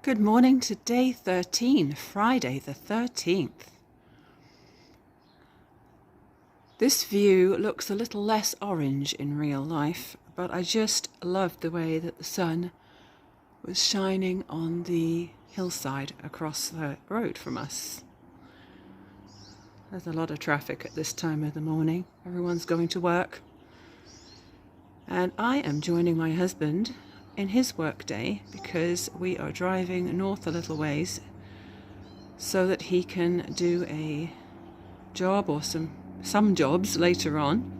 Good morning to day 13, Friday the 13th. This view looks a little less orange in real life, but I just loved the way that the sun was shining on the hillside across the road from us. There's a lot of traffic at this time of the morning. Everyone's going to work. And I am joining my husband in his work day because we are driving north a little ways so that he can do a job or some jobs later on,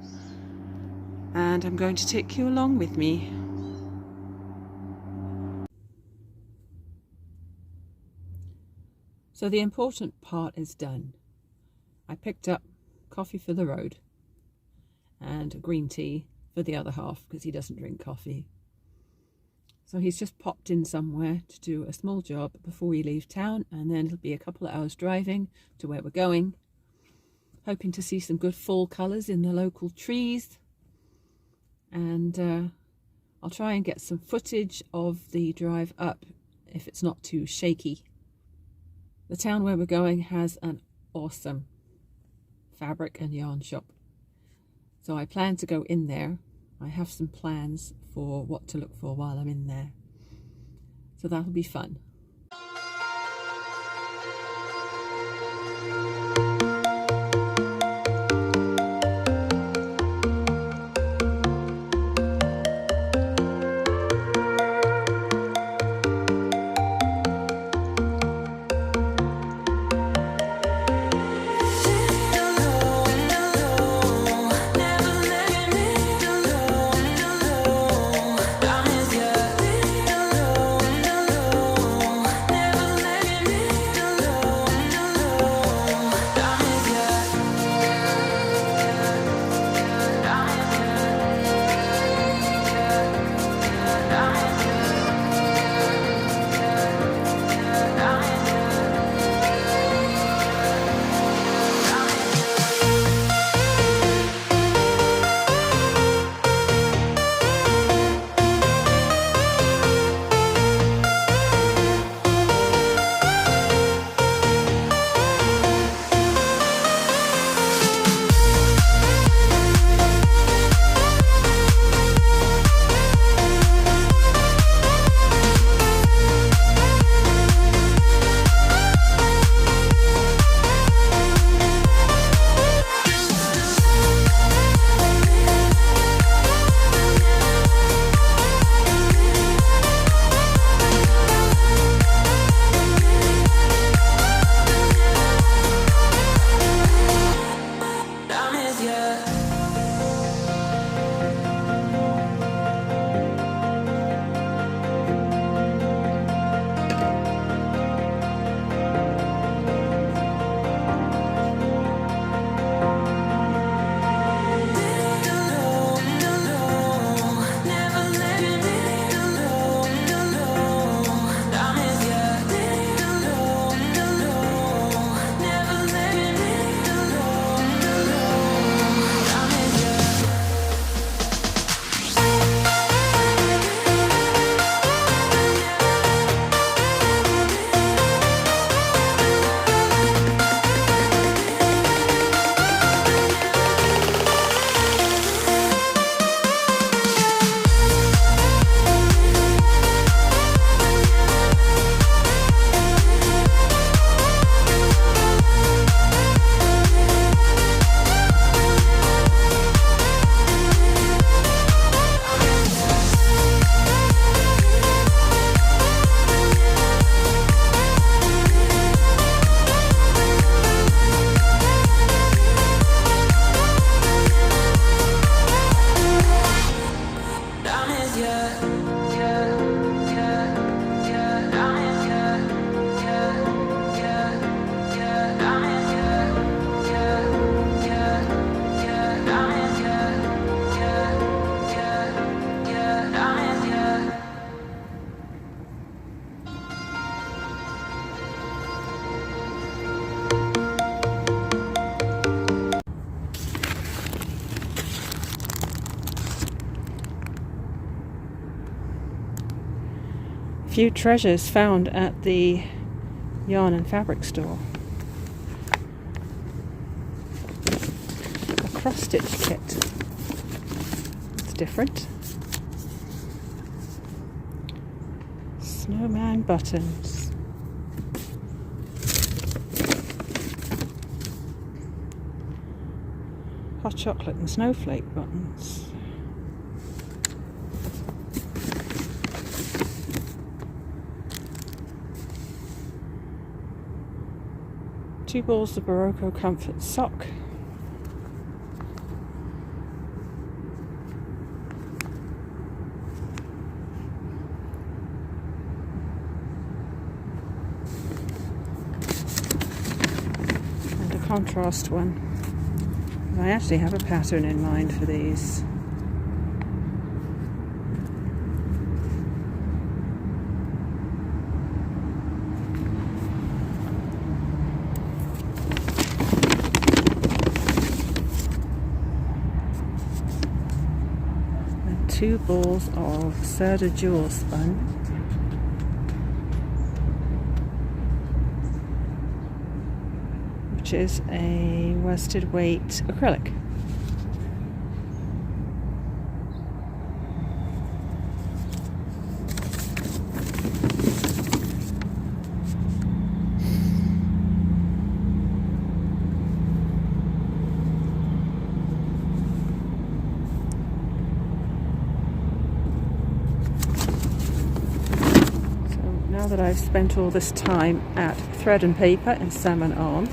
and I'm going to take you along with me. So the important part is done. I picked up coffee for the road and green tea for the other half because he doesn't drink coffee. So he's just popped in somewhere to do a small job before we leave town, and then it'll be a couple of hours driving to where we're going, hoping to see some good fall colours in the local trees. And I'll try and get some footage of the drive up if it's not too shaky. The town where we're going has an awesome fabric and yarn shop, so I plan to go in there. I have some plans for what to look for while I'm in there, so that'll be fun. few treasures found at the yarn and fabric store. A cross-stitch kit. It's different. Snowman buttons. Hot chocolate and snowflake buttons. Two balls of Barocco Comfort sock. And a contrast one. I actually have a pattern in mind for these. And 2 balls of Serta Jewel spun. Which is a worsted weight acrylic. So now that I've spent all this time at thread and paper and salmon arm,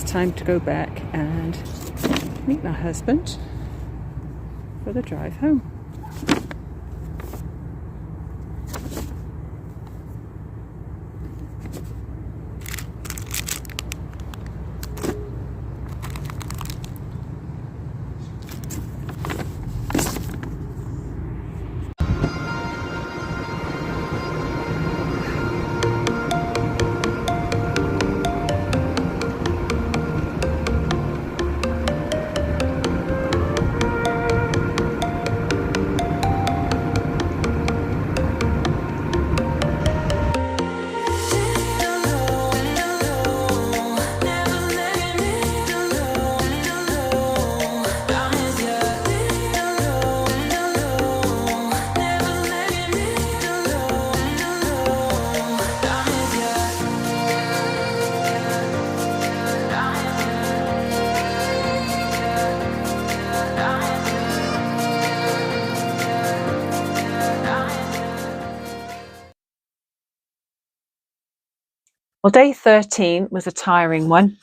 time to go back and meet my husband for the drive home. Well, day 13 was a tiring one.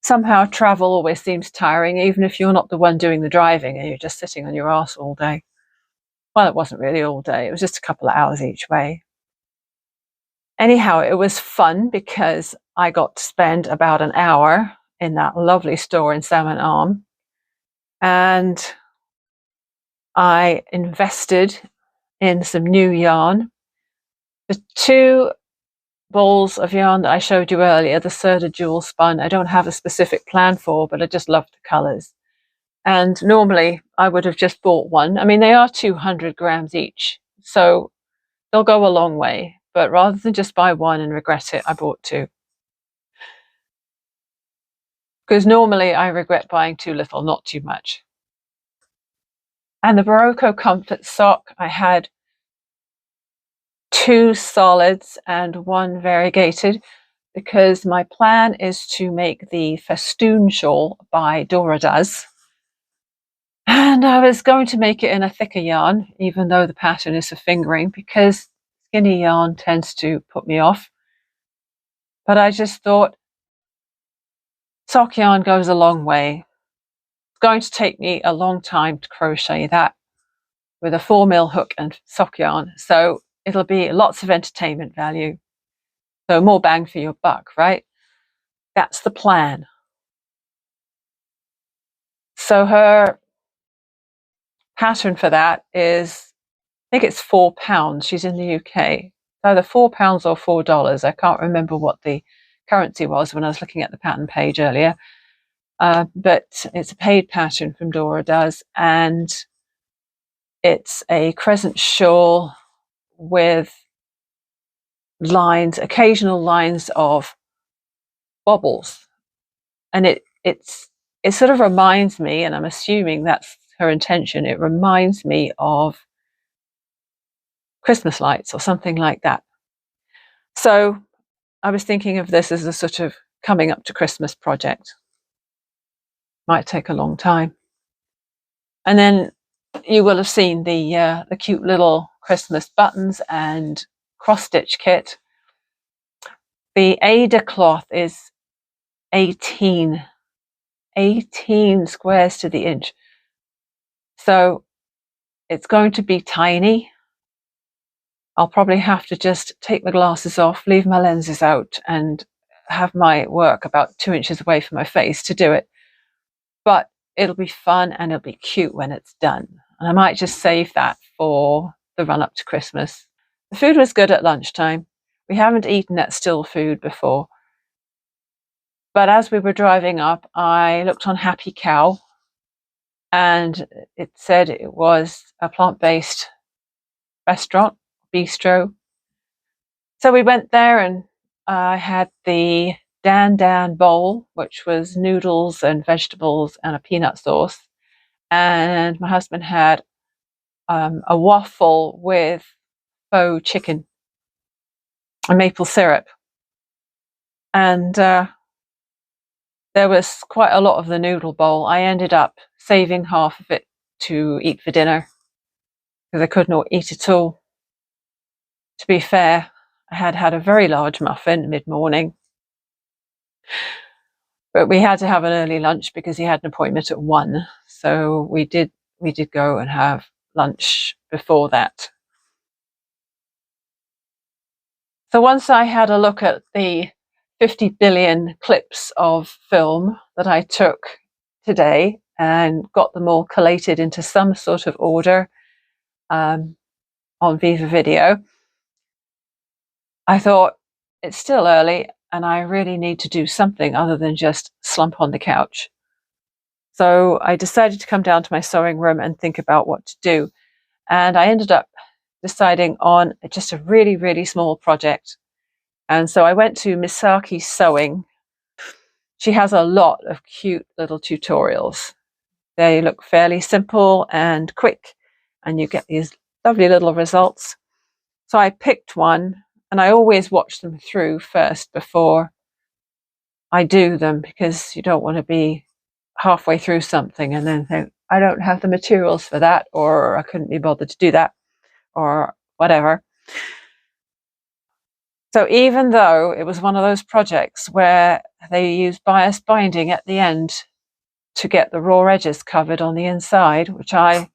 Somehow travel always seems tiring, even if you're not the one doing the driving and you're just sitting on your arse all day. Well, it wasn't really all day. It was just a couple of hours each way. Anyhow, it was fun because I got to spend about an hour in that lovely store in Salmon Arm. And I invested in some new yarn. The 2 balls of yarn that I showed you earlier, the Serta Jewel spun, I don't have a specific plan for, but I just love the colours. And normally I would have just bought one. I mean, they are 200 grams each, so they'll go a long way. But rather than just buy one and regret it, I bought 2. Because normally I regret buying too little, not too much. And the Barocco Comfort sock, I had 2 solids and 1 variegated, because my plan is to make the Festoon shawl by DoraDoes. And I was going to make it in a thicker yarn, even though the pattern is for fingering, because skinny yarn tends to put me off. But I just thought, sock yarn goes a long way. It's going to take me a long time to crochet that with a 4mm hook and sock yarn, so it'll be lots of entertainment value. So more bang for your buck, right? That's the plan. So her pattern for that is, I think it's £4. She's in the UK. It's either £4 or $4. I can't remember what the currency was when I was looking at the pattern page earlier. But it's a paid pattern from DoraDoes, and it's a crescent shawl with lines, occasional lines of bobbles. And it sort of reminds me, and I'm assuming that's her intention, it reminds me of Christmas lights or something like that. So I was thinking of this as a sort of coming up to Christmas project. Might take a long time. And then you will have seen the cute little Christmas buttons and cross-stitch kit. The Ada cloth is 18 squares to the inch. So it's going to be tiny. I'll probably have to just take my glasses off, leave my lenses out, and have my work about 2 inches away from my face to do it. But it'll be fun and it'll be cute when it's done. And I might just save that for the run up to Christmas. The food was good at lunchtime. We haven't eaten at Still Food before. But as we were driving up, I looked on Happy Cow and it said it was a plant-based restaurant, bistro. So we went there and I had the Dan bowl, which was noodles and vegetables and a peanut sauce. And my husband had a waffle with faux chicken and maple syrup. And there was quite a lot of the noodle bowl. I ended up saving half of it to eat for dinner because I could not eat it all. To be fair, I had a very large muffin mid-morning. But we had to have an early lunch because he had an appointment at 1. So we did go and have lunch before that. So once I had a look at the 50 billion clips of film that I took today and got them all collated into some sort of order on Viva Video, I thought it's still early and I really need to do something other than just slump on the couch. So I decided to come down to my sewing room and think about what to do. And I ended up deciding on just a really, really small project. And so I went to Misaki Sewing. She has a lot of cute little tutorials. They look fairly simple and quick, and you get these lovely little results. So I picked one, and I always watch them through first before I do them, because you don't want to be halfway through something and then think, I don't have the materials for that, or I couldn't be bothered to do that, or whatever. So even though it was one of those projects where they use bias binding at the end to get the raw edges covered on the inside, which I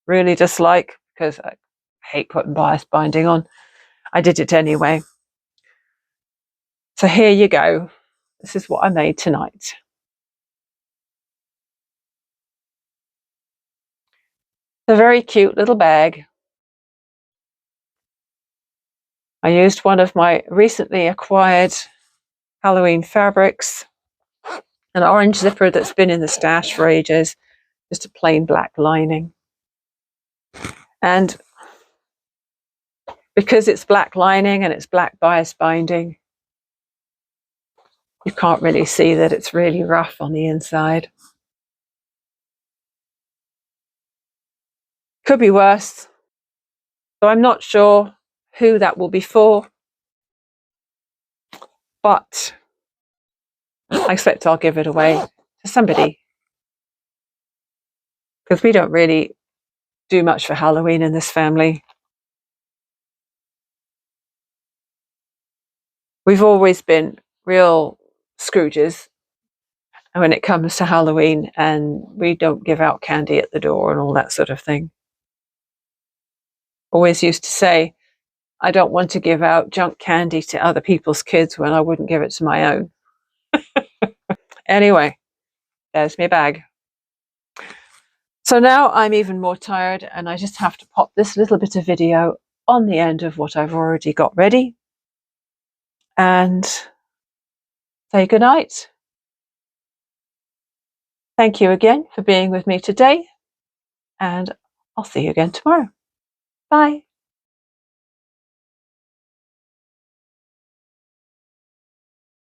really dislike because I hate putting bias binding on, I did it anyway. So here you go. This is what I made tonight. It's a very cute little bag. I used one of my recently acquired Halloween fabrics, an orange zipper that's been in the stash for ages, just a plain black lining. And because it's black lining and it's black bias binding, you can't really see that it's really rough on the inside. Could be worse. So I'm not sure who that will be for, but I expect I'll give it away to somebody, because we don't really do much for Halloween in this family. We've always been real Scrooges when it comes to Halloween, and we don't give out candy at the door and all that sort of thing. Always used to say, I don't want to give out junk candy to other people's kids when I wouldn't give it to my own. Anyway, there's my bag. So now I'm even more tired, and I just have to pop this little bit of video on the end of what I've already got ready and say goodnight. Thank you again for being with me today, and I'll see you again tomorrow. Bye.